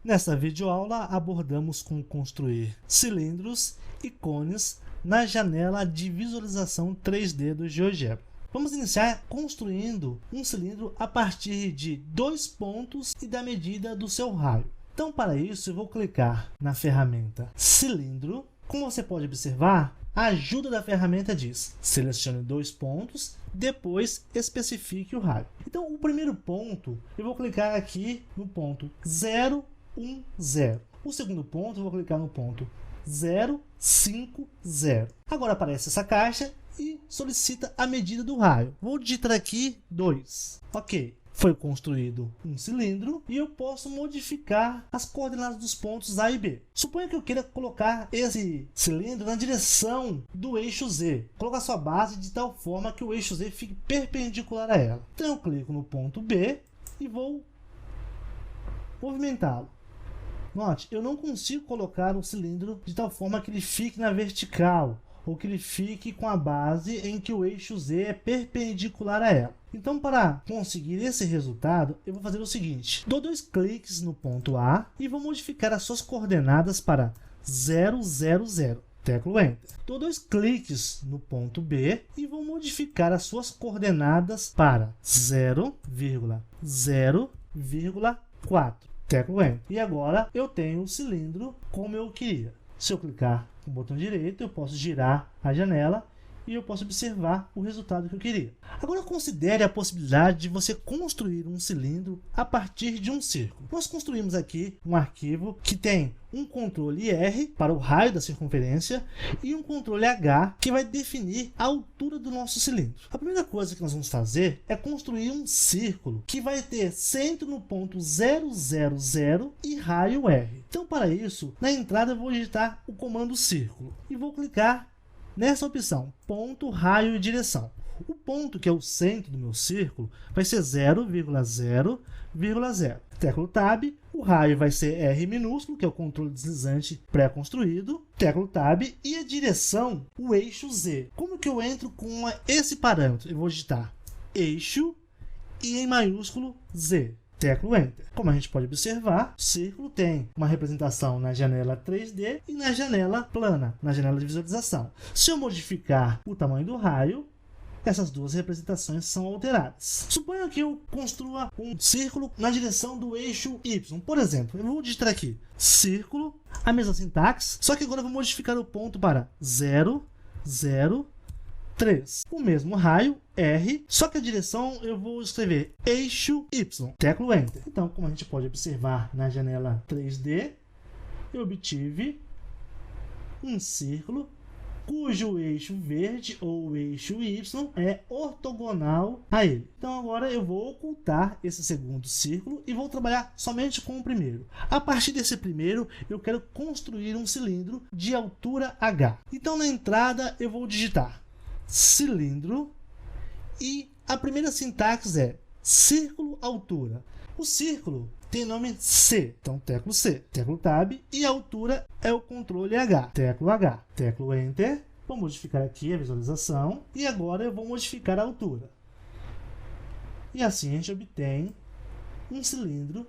Nesta videoaula abordamos como construir cilindros e cones na janela de visualização 3D do GeoGebra. Vamos iniciar construindo um cilindro a partir de 2 pontos e da medida do seu raio. Então, para isso, eu vou clicar na ferramenta Cilindro. Como você pode observar, a ajuda da ferramenta diz: selecione 2 pontos, depois especifique o raio. Então, o primeiro ponto, eu vou clicar aqui no ponto 0, 1, 0. O segundo ponto, eu vou clicar no ponto 0, 5, 0. Agora aparece essa caixa e solicita a medida do raio. Vou digitar aqui 2. Ok. Foi construído um cilindro e eu posso modificar as coordenadas dos pontos A e B. Suponha que eu queira colocar esse cilindro na direção do eixo Z. Colocar sua base de tal forma que o eixo Z fique perpendicular a ela. Então eu clico no ponto B e vou movimentá-lo. Note, eu não consigo colocar o cilindro de tal forma que ele fique na vertical, ou que ele fique com a base em que o eixo Z é perpendicular a ela. Então, para conseguir esse resultado, eu vou fazer o seguinte: dou 2 cliques no ponto A e vou modificar as suas coordenadas para 0, 0, 0. Teclo Enter. Dou 2 cliques no ponto B e vou modificar as suas coordenadas para 0,0,4. Teclo Enter. E agora eu tenho o cilindro como eu queria. Se eu clicar com o botão direito, eu posso girar a janela e eu posso observar o resultado que eu queria. Agora considere a possibilidade de você construir um cilindro a partir de um círculo. Nós construímos aqui um arquivo que tem um controle R para o raio da circunferência e um controle H que vai definir a altura do nosso cilindro. A primeira coisa que nós vamos fazer é construir um círculo que vai ter centro no ponto 0, 0, 0 e raio R. Então, para isso, na entrada eu vou digitar o comando círculo e vou clicar nessa opção, ponto, raio e direção. O ponto, que é o centro do meu círculo, vai ser 0,0,0. Teclo Tab. O raio vai ser R minúsculo, que é o controle deslizante pré-construído. Teclo Tab. E a direção, o eixo Z. Como que eu entro com esse parâmetro? Eu vou digitar eixo e em maiúsculo Z. Teclo Enter. Como a gente pode observar, o círculo tem uma representação na janela 3D e na janela plana, na janela de visualização. Se eu modificar o tamanho do raio, essas duas representações são alteradas. Suponha que eu construa um círculo na direção do eixo Y. Por exemplo, eu vou digitar aqui círculo, a mesma sintaxe, só que agora eu vou modificar o ponto para 0, 0, 3. O mesmo raio, R, só que a direção eu vou escrever eixo Y. Teclo Enter. Então, como a gente pode observar na janela 3D, eu obtive um círculo cujo eixo verde ou eixo Y é ortogonal a ele. Então agora eu vou ocultar esse segundo círculo e vou trabalhar somente com o primeiro. A partir desse primeiro, eu quero construir um cilindro de altura H. Então na entrada eu vou digitar cilindro e a primeira sintaxe é círculo altura. O círculo tem nome C, então teclo C, teclo Tab e a altura é o controle H, teclo H, teclo Enter. Vou modificar aqui a visualização e agora eu vou modificar a altura. E assim a gente obtém um cilindro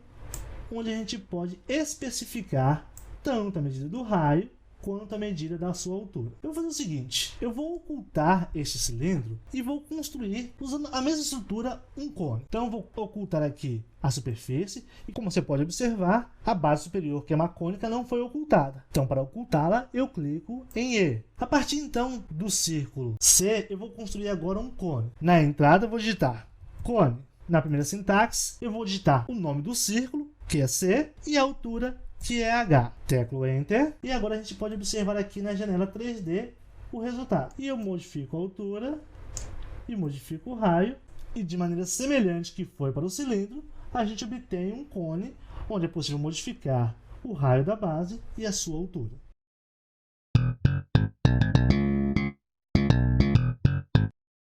onde a gente pode especificar tanto a medida do raio quanto a medida da sua altura. Eu vou fazer o seguinte: eu vou ocultar este cilindro e vou construir, usando a mesma estrutura, um cone. Então eu vou ocultar aqui a superfície e, como você pode observar, a base superior, que é uma cônica, não foi ocultada. Então, para ocultá-la, eu clico em E. A partir então do círculo C, eu vou construir agora um cone. Na entrada eu vou digitar cone. Na primeira sintaxe eu vou digitar o nome do círculo, que é C, e a altura, que é H. Teclo Enter. E agora a gente pode observar aqui na janela 3D o resultado. E eu modifico a altura e modifico o raio. E de maneira semelhante que foi para o cilindro, a gente obtém um cone onde é possível modificar o raio da base e a sua altura.